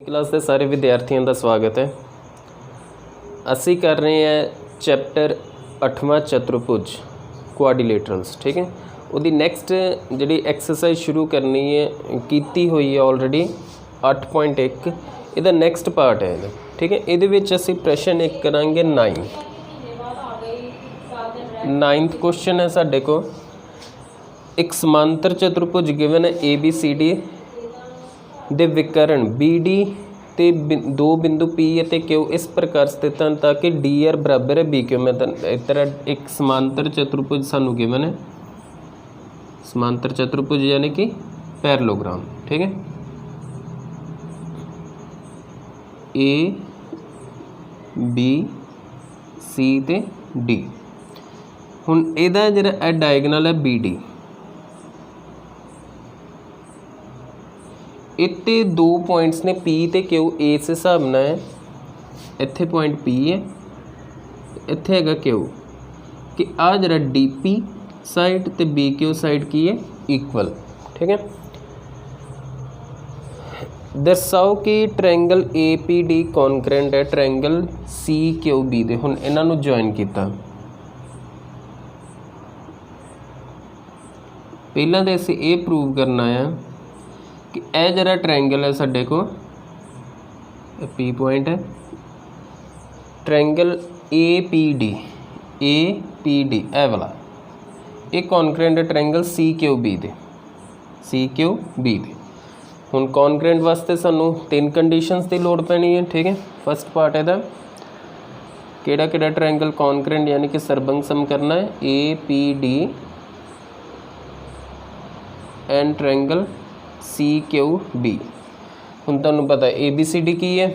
Class के सारे विद्यार्थियों का स्वागत है। असी कर रहे हैं चैप्टर 8वां चतुर्भुज क्वाड्रिलेटरल्स। ठीक है, उसकी नैक्सट जी एक्सरसाइज शुरू करनी है की हुई है ऑलरेडी 8.1 इहदा नैक्सट पार्ट है ये। ठीक है, ये असी प्रश्न एक करांगे 9th क्वेश्चन है साडे को। एक समांतर चतुर्भुज गिवन है ABCD दे विकर्ण BD ते दो बिंदु P ਅਤੇ Q इस प्रकार स्थित हैं ताकि DR बराबर है BQ। मैं इस तरह एक समांतर चतुर्भुज सानू गिवन है, समांतर चतुर्भुज यानी कि पैरेललोग्राम। ठीक है, A B C ते D। हुण इहदा जिहड़ा डायगनल है BD, इत्ते दो पॉइंट्स ने P ते Q इस हिसाब नाल है। इत्थे पॉइंट P है, इत्थे हैगा Q कि आ जरा DP साइड ते BQ साइड की है इक्वल। ठीक है, दर्शाओ कि ट्रायंगल APD कॉन्करेंट है ट्रायंगल CQB दे। हुण इन्हां नूं ज्वाइन कीता, पहलां ते असीं ये प्रूव करना है कि यह जरा ट्रायंगल है साडे को P पॉइंट है, ट्रायंगल APD ए वाला ये कॉन्करेंट है ट्रायंगल CQB दे। हुण कॉन्करेंट वास्ते सानू 3 कंडीशनस की लोड़ पैनी है। ठीक है, फर्स्ट पार्ट है किहड़ा ट्रायंगल कॉन्करेंट यानी कि सरबंग सम करना है APD एंड ट्रायंगल CQB। हुण तुहानूं पता ABCD की है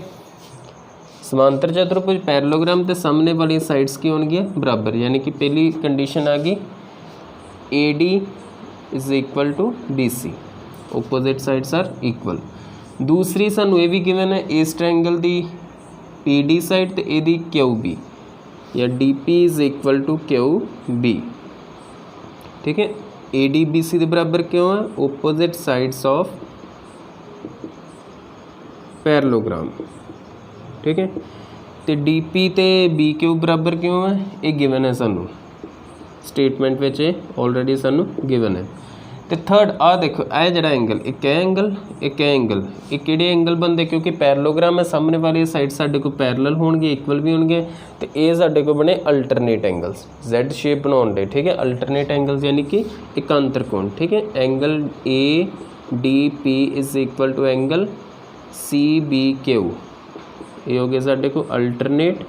समांतर चतुर्भुज पैरेललोग्राम ते सामने वाली साइड्स की होणगियां बराबर, यानी कि पहली कंडीशन आ गई AD is equal to BC, opposite sides are equal. दूसरी सानूं ये भी गिवन है इस ट्रायंगल दी PD साइड ते इहदी QB या DP is equal to QB। ठीक है, AD BC के बराबर क्यों है? Opposite sides of parallelogram. ठीक है, तो DP ते BQ बराबर क्यों है? ये गिवन है सानू स्टेटमेंट विच ऑलरेडी सानू गिवन है। तो थर्ड आ देखो यह जरा एंगल एक एंगल ये किहड़े एंगल बनते क्योंकि पैरेललोग्राम है, सामने वाली साइड साडे को पैरेलल होणगे इक्वल भी होणगे, तो ये साडे को बने अल्टरनेट एंगल्स Z शेप बनाउण दे। ठीक है, अल्टरनेट एंगल्स यानी कि एकांतर कोण। ठीक है, angle ADP is equal to angle CBQ, ये हो गए साडे को alternate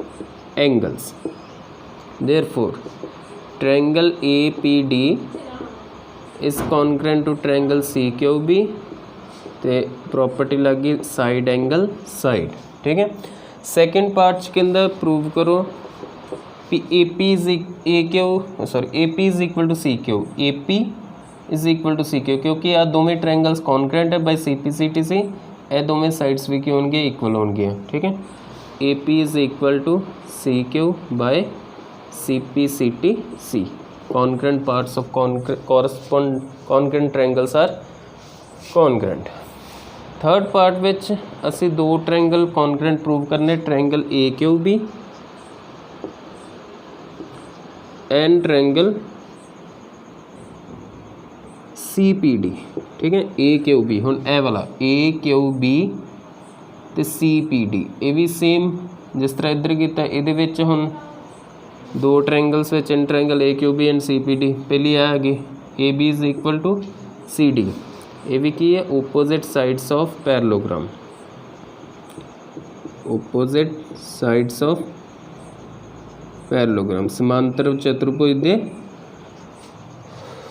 angles. Therefore triangle APD is concurrent to triangle CQB ते प्रॉपर्टी लग गई साइड एंगल साइड। ठीक है, सेकंड पार्ट के अंदर प्रूव करो AP is equal to CQ, AP is equal to CQ क्योंकि आ दोवें ट्रायंगल्स कॉन्करेंट है बाय CPCTC, ये दोवें साइड्स भी क्यों होंगे इक्वल होंगे। ठीक है, AP is equal to CQ by CPCTC, concurrent parts of concurrent triangles are congruent। Third part विच असी दो ट्रायंगल कॉन्करेंट प्रूव करने, triangle AQB and triangle CPD। ठीक है, AQB हुण ए वाला AQB ते CPD ये भी सेम जिस तरह इधर किया ये विच हुण दो ट्रायंगल्स विच in triangle AQB and CPD। पहली आ गई AB is equal to CD, ये भी की है opposite sides of parallelogram, opposite sides of parallelogram समांतर चतुर्भुज दे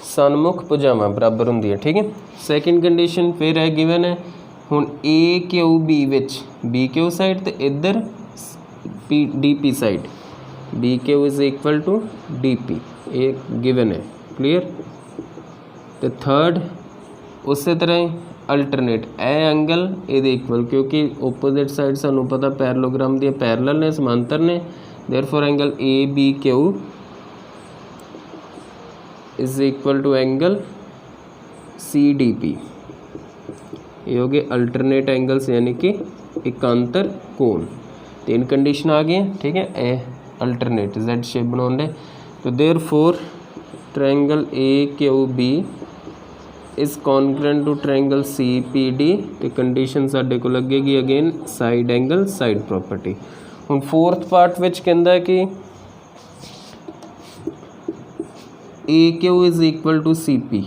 सन्मुख भुजावां बराबर होंदी है। ठीक है, सैकेंड कंडीशन फिर है गिवन है हुण AQB विच BQ साइड ते इधर DP side BQ is equal to DP, एक गिवन है क्लियर। तो थर्ड उस तरह अल्टरनेट ए एंगल ये इक्वल क्योंकि ओपोजिट साइड सानू पता पैरेललोग्राम दी पैरेलल ने समांतर ने, therefore angle ABQ is equal to angle CDP, ये हो गए अल्टरनेट एंगल्स यानी कि एकांतर कोण। तीन कंडीशन आ गई, ठीक है। ए अल्टरनेट Z शेप बनाने, तो therefore triangle AQB is congruent to triangle CPD। तो कंडीशन साडे को लगेगी again side angle side property. हुण फोर्थ पार्ट विच कहंदा कि AQ is equal to CP,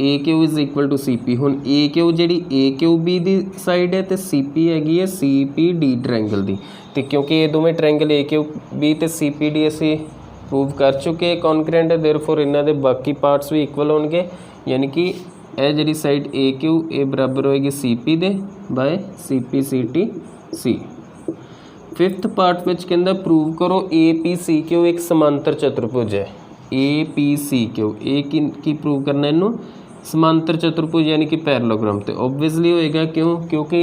AQ is equal to CP। हुण AQ जिहड़ी AQB दी साइड है, तो CP हैगी है CPD ट्रायंगल दी। तो क्योंकि ये दोवें ट्रायंगल AQB ते CPD असीं प्रूव कर चुके कॉन्ग्रुएंट है, देयरफॉर इन्हां दे बाकी पार्ट्स भी इक्वल होणगे, यानी कि यह जिहड़ी साइड AQ ये बराबर होएगी CP दे बाय CPCTC। फिफ्थ पार्ट विच कहंदा प्रूव करो APCQ एक समांतर चतुर्भुज है। APCQ ए की प्रूव करना इनू समांतर चतुर्भुज यानी कि पैरेललोग्राम। तो ओबवियसली होएगा क्यों, क्योंकि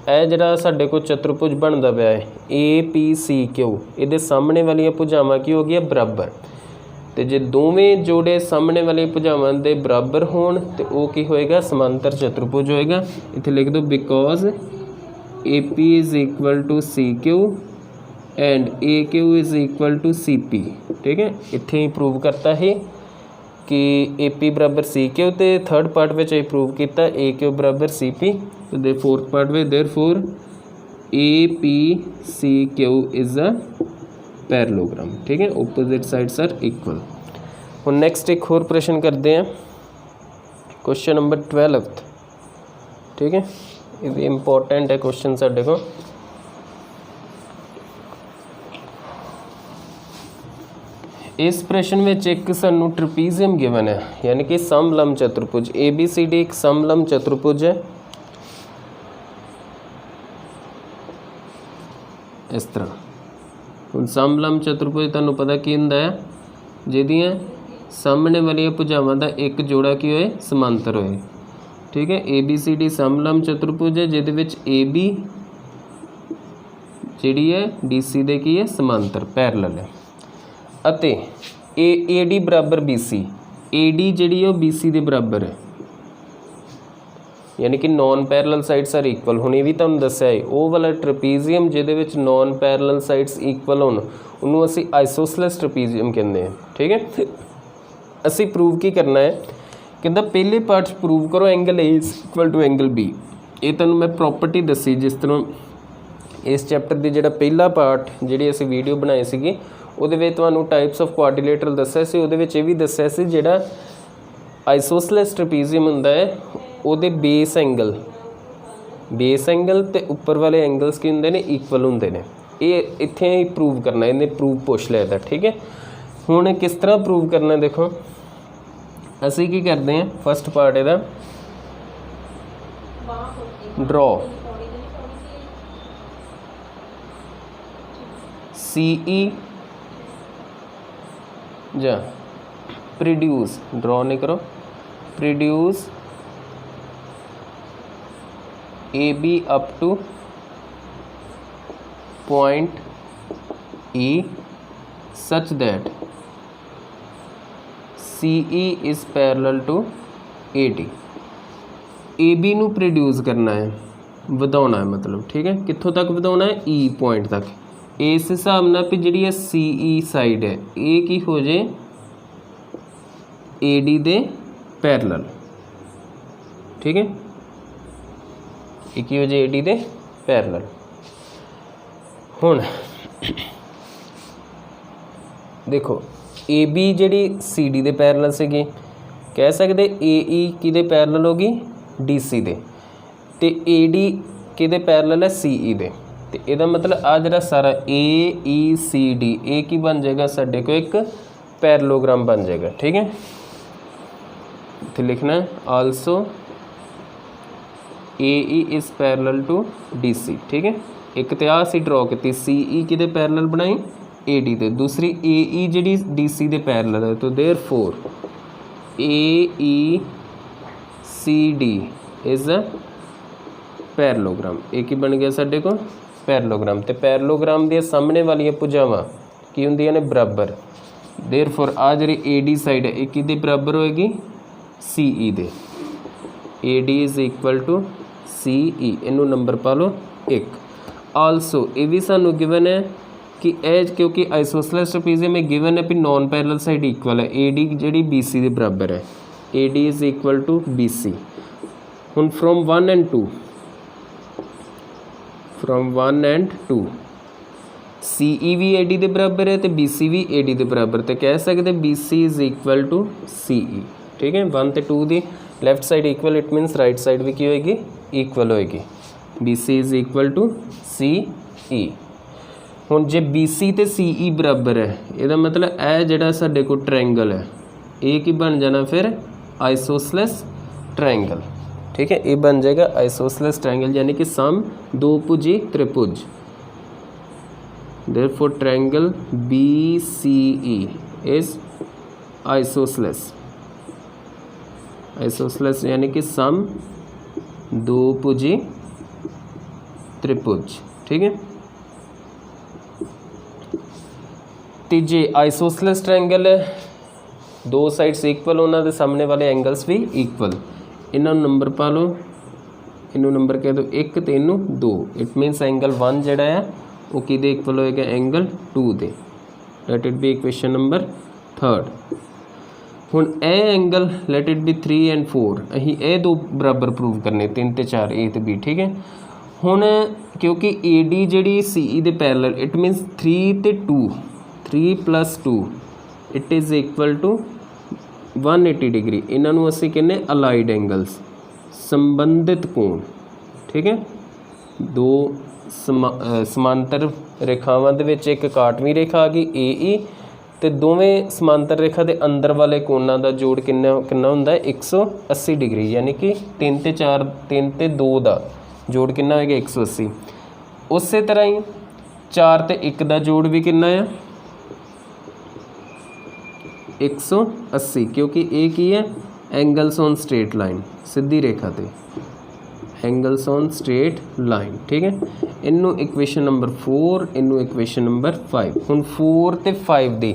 यह जिहड़ा साडे कोल चतुर्भुज बनदा पिया है APCQ, इहदे सामने वाली भुजावां की हो गई बराबर। तो जे दोवें जोड़े सामने वाले भुजावां दे बराबर होण तो वो की होएगा समांतर चतुर्भुज होएगा। इत्थे लिख दो because AP is equal to CQ and AQ is equal to CP, ठीक है। इत्थे ही प्रूव करता है कि AP बराबर CQ, तो थर्ड पार्ट में प्रूव किया AQ बराबर CP। तो दे फोर्थ पार्ट में therefore APCQ is a parallelogram, ठीक है। Opposite sides are equal. और नेक्स्ट एक और प्रश्न करते हैं, क्वेश्चन नंबर 12, ठीक है। ये भी इंपॉर्टेंट है क्वेश्चन साडे को। इस प्रश्न में एक सानू ट्रपीजियम गिवन है, यानी कि समलंब चतुर्भुज। ABCD एक समलंब चतुर्भुज है इस तरह। ਹੁਣ ਸਮਲੰਬ ਚਤੁਰਭੁਜ ਤੁਹਾਨੂੰ ਪਤਾ ਕੀ ਹੁੰਦਾ ਹੈ, ਜਿਹਦੀਆਂ ਸਾਹਮਣੇ ਵਾਲੀਆਂ ਭੁਜਾਵਾਂ ਦਾ ਇੱਕ ਜੋੜਾ ਕੀ ਹੋਏ ਸਮਾਂਤਰ ਹੋਏ, ਠੀਕ ਹੈ। ABCD ਸਮਲੰਬ ਚਤੁਰਭੁਜ ਹੈ ਜਿਹਦੇ ਵਿੱਚ AB ਜਿਹੜੀ ਹੈ DC ਦੇ ਕੀ ਹੈ ਸਮਾਂਤਰ ਪੈਰਲਲ ਹੈ, ਅਤੇ AD ਬਰਾਬਰ BC, AD ਜਿਹੜੀ ਹੈ ਉਹ BC ਦੇ ਬਰਾबर है, यानी कि non parallel sides are equal. हुणे भी तुहानूं दस्सिया है वो वाला ट्रपीजियम जिहदे विच नॉन पैरल साइड्स इक्वल होण उन्होंने असीं आइसोसलेस ट्रपीजियम कहते हैं, ठीक है। असीं प्रूव की करना है, कहता पहले पार्ट प्रूव करो angle A is equal to angle B। ये तुहानूं मैं प्रॉपर्टी दसी जिस तरह इस चैप्टर की जिहड़ा पहला पार्ट जिहड़ी असीं वीडियो बनाई सीगी उहदे विच तुहानूं टाइप्स ऑफ क्वाड्रिलेटरल दस्सिया सी, उहदे विच ये भी दस्सिया सी जिहड़ा आइसोसलेस ट्रपीजियम हुंदा है ਉਹਦੇ बेस एंगल ते उपर वाले एंगल्स की होंगे ने इक्वल होंगे ने। ये इत्थे ही प्रूव करना, इन्हें प्रूव पुछ लिया था, ठीक है। हुण किस तरह प्रूव करना, देखो असी की करते हैं फस्ट पार्ट इहदा ड्रॉ CE जा प्रोड्यूस, ड्रॉ नहीं करो, produce AB up to point E such that CE is parallel to AD। AB नू प्रोड्यूस करना है, वधाउणा है मतलब, ठीक है। कित्थों तक वधाउणा है E पॉइंट तक। इस हिसाब नाल भी जिहड़ी CE साइड है ये की हो जाए AD दे पैरलल, ठीक है। एक ही हो जाए AD दे पैरलल। हुण देखो AB जिहड़ी CD दे पैरलल सीगी, कह सकते AE किहदे पैरलल होगी DC दे, ते AD किहदे पैरलल है CE दे। तो इहदा मतलब आ जिहड़ा सारा AECD ए की बन जाएगा साडे को एक पैरलोग्राम बन जाएगा, ठीक है। इत्थे लिखना है also AE is parallel to DC, ठीक है। एक तो आ सी ड्रॉ की CE किहदे पैरलल बनाई AD दे, दूसरी AE जिहड़ी DC दे पैरलल है, तो therefore AECD is a parallelogram. एक ही बन गया साडे को पैरलोग्राम। तो पैरलोग्राम दी सामने वाली भुजावां की हुंदियां ने बराबर, देयरफॉर आ जिहड़ी AD साइड है एक किहदे बराबर होएगी CE दे। AD is equal to CE इनू नंबर पा लो 1। आलसो ये भी सानू गिवन है कि एज क्योंकि आइसोसेलेस ट्रेपेजियम में गिवन है भी नॉन पैरेलल साइड इक्वल है AD जी BC के बराबर है AD is equal to BC। हुण फ्रॉम 1 and 2 CE भी AD के बराबर है तो BC भी AD के बराबर, तो कह सकते BC is equal to CE। ठीक है 1 तो 2 की left side equal it means right side भी की होएगी इक्वल होएगी BC is equal to CE। हुण जे BC ते CE बराबर है इसका मतलब यह जिहड़ा साडे कोल ट्रायंगल है ये की बन जाना फिर आइसोसेलेस ट्रायंगल। ठीक है ये बन जाएगा आइसोसेलेस ट्रायंगल यानी कि सम दोभुजी त्रिभुज। Therefore triangle BCE is isosceles यानी कि सम दोभुजी त्रिभुज। ठीक है तो जे आइसोसेलेस ट्रायंगल है दो साइड्स इक्वल उन्होंने सामने वाले एंगल्स भी इक्वल, इन्हों नंबर पा लो, इनू नंबर कह दो 1 तो इनू 2। इट मीनस एंगल 1 जिहड़ा है वो किहदे इक्वल होएगा angle 2 they. Let it be equation number 3। हुण A angle let it be 3 and 4 अहीं ए दो बराबर प्रूव करने 3 ते 4 ए ते बी। ठीक है हुण क्योंकि AD जिहड़ी CE दे पैरेलल इट मीनस 3 ते 2 3 + 2 it is equal to 180 degree. इन्हां नूं असीं कहने अलाइड एंगल्स संबंधित कोण। ठीक है दो समांतर रेखावां दे विच एक काटवीं रेखा आ गई AE ते दोवें समांतर रेखा के अंदर वाले कोणां दा जोड़ किन्ना हुंदा है 180 डिग्री यानी कि 3 ते 4 3 ते 2 का जोड़ किन्ना होएगा 180। उस तरह ही 4 ते 1 का जोड़ भी किन्ना है 180 क्योंकि ये की है एंगल्स ऑन स्ट्रेट लाइन सीधी रेखा ते एंगल्स ऑन स्ट्रेट लाइन। ठीक है इनू इक्वेशन नंबर 4 इनू इक्वेशन नंबर 5। हुण 4 ते 5 दी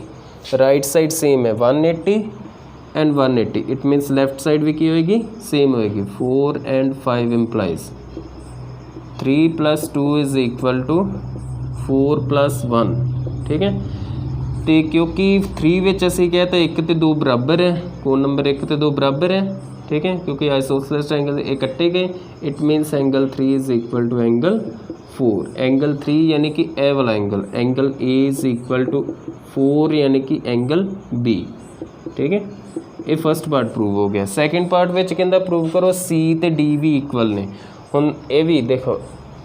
राइट साइड सेम है 180 and 180 इट मीनस लैफ्ट साइड भी की होएगी सेम होएगी 4 and 5 implies 3 + 2 is equal to 4 + 1। ठीक है तो क्योंकि 3 विच असीं कहा तो 1 ते 2 बराबर है कोण नंबर 1 ते 2 बराबर है। ठीक है क्योंकि आइसोसेलेस ट्रायंगल ये कट्टे गए it means angle 3 is equal to angle 4। Angle 3 यानी कि ए वाला angle A is equal to 4 यानी कि एंगल B। ठीक है ये फर्स्ट पार्ट प्रूव हो गया। सैकेंड पार्ट में कहता प्रूव करो C ते D भी इक्वल ने। हुण ये भी देखो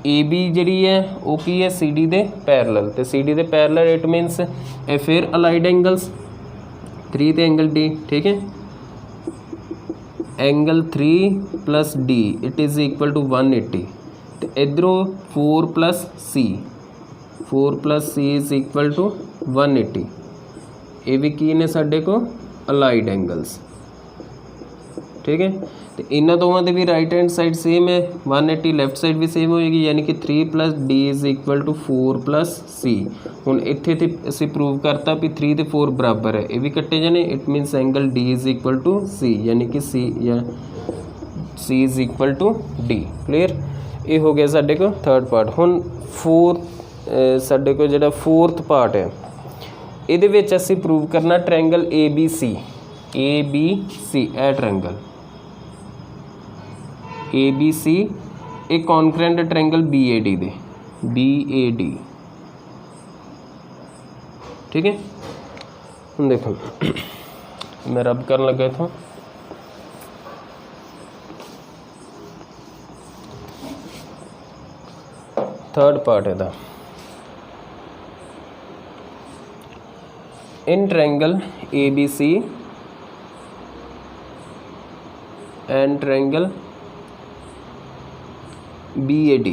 AB जिहड़ी है वो की है CD दे पैरेलल तो CD दे पैरेलल इट मीनस ए फिर अलाइड एंगल्स 3 ते एंगल D। ठीक है angle 3 + D it is equal to 180 तो इधरों 4 + C इज़ इक्वल टू 180। ये भी की ने साडे को अलाइड एंगल्स। ठीक है तो इन्होंने दोवां दे भी राइट हैंड साइड सेम है 180 लैफ्ट साइड भी सेम होएगी यानी कि 3 + D is equal to 4 + C। हुण इत्थे ते असीं प्रूव करता भी 3 ते 4 बराबर है ये भी कट्टे जाने it means angle D is equal to C यानी कि C is equal to D। Clear ये हो गया साडे को थर्ड पार्ट। हुण साडे को जिहड़ा फोर्थ पार्ट है इहदे विच असीं प्रूव करना ट्रायंगल ABC ए ट्रायंगल ABC एक कॉन्करेंट ट्रायंगल BAD दे BAD। ठीक है हम देखो मैं रब करने लगा था थर्ड पार्ट है दा in triangle ABC and triangle BAD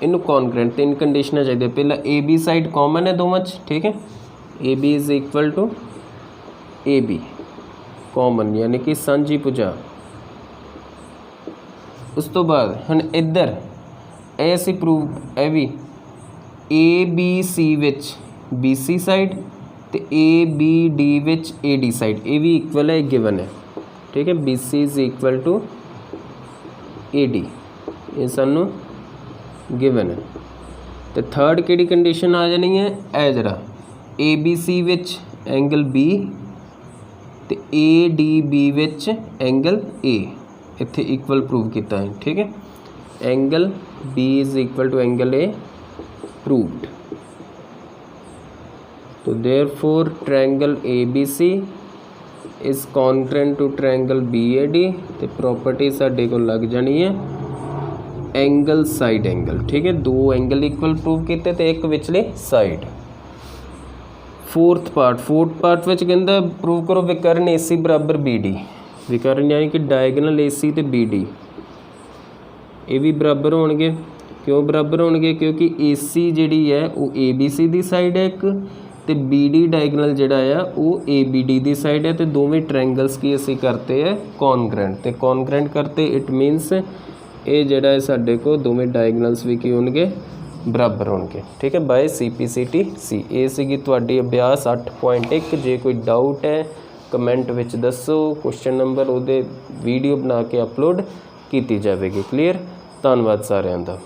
इनू कॉन्करेंट 3 कंडीशन चाहिए। पहला AB साइड कॉमन है दोवां च। ठीक है AB is equal to AB common यानी कि सांझी भुजा। उस तो बाद हम इधर ए असीं प्रूव ए भी ABC विच BC साइड तो ABD विच AD साइड ये भी इक्वल है गिवन है। ठीक है BC is equal to AD ये सानू गिवन है। तो थर्ड किहड़ी कंडीशन आ जानी है, ए जरा ABC विच एंगल B तो ADB विच एंगल A इत्थे इक्वल प्रूव किया है। ठीक है, angle B is equal to angle A प्रूव्ड। तो therefore triangle ABC is congruent to triangle BAD। तो प्रॉपर्टी साडे को लग जानी है एंगल साइड एंगल। ठीक है, दो एंगल इक्वल प्रूव किए तो एक विचले साइड। फोर्थ पार्ट विच कहंदा प्रूव करो विकर्ण AC बराबर BD। विकर्ण यानी कि डायगनल AC तो BD ये भी बराबर होणगे। क्यों बराबर होणगे, क्योंकि AC जिहड़ी है वो ABC दी साइड है एक, तो BD डायगनल जिहड़ा है वो ABD दी साइड है। तो दोवें ट्रायंगल्स की असीं करते हैं कॉन्ग्रुएंट। तो कॉन्ग्रुएंट करते इट मीनस ये जिहड़ा है साडे को दोवें डायगनल्स भी की होणगे बराबर होणगे। ठीक है, बाय CPCT-C। ये सीगी तुहाडी अभ्यास 8.1। जे कोई डाउट है कमेंट विच दसो, क्वेश्चन नंबर उहदे वीडियो बना के अपलोड की जाएगी। क्लीयर, धन्यवाद सारिਆਂ ਦਾ।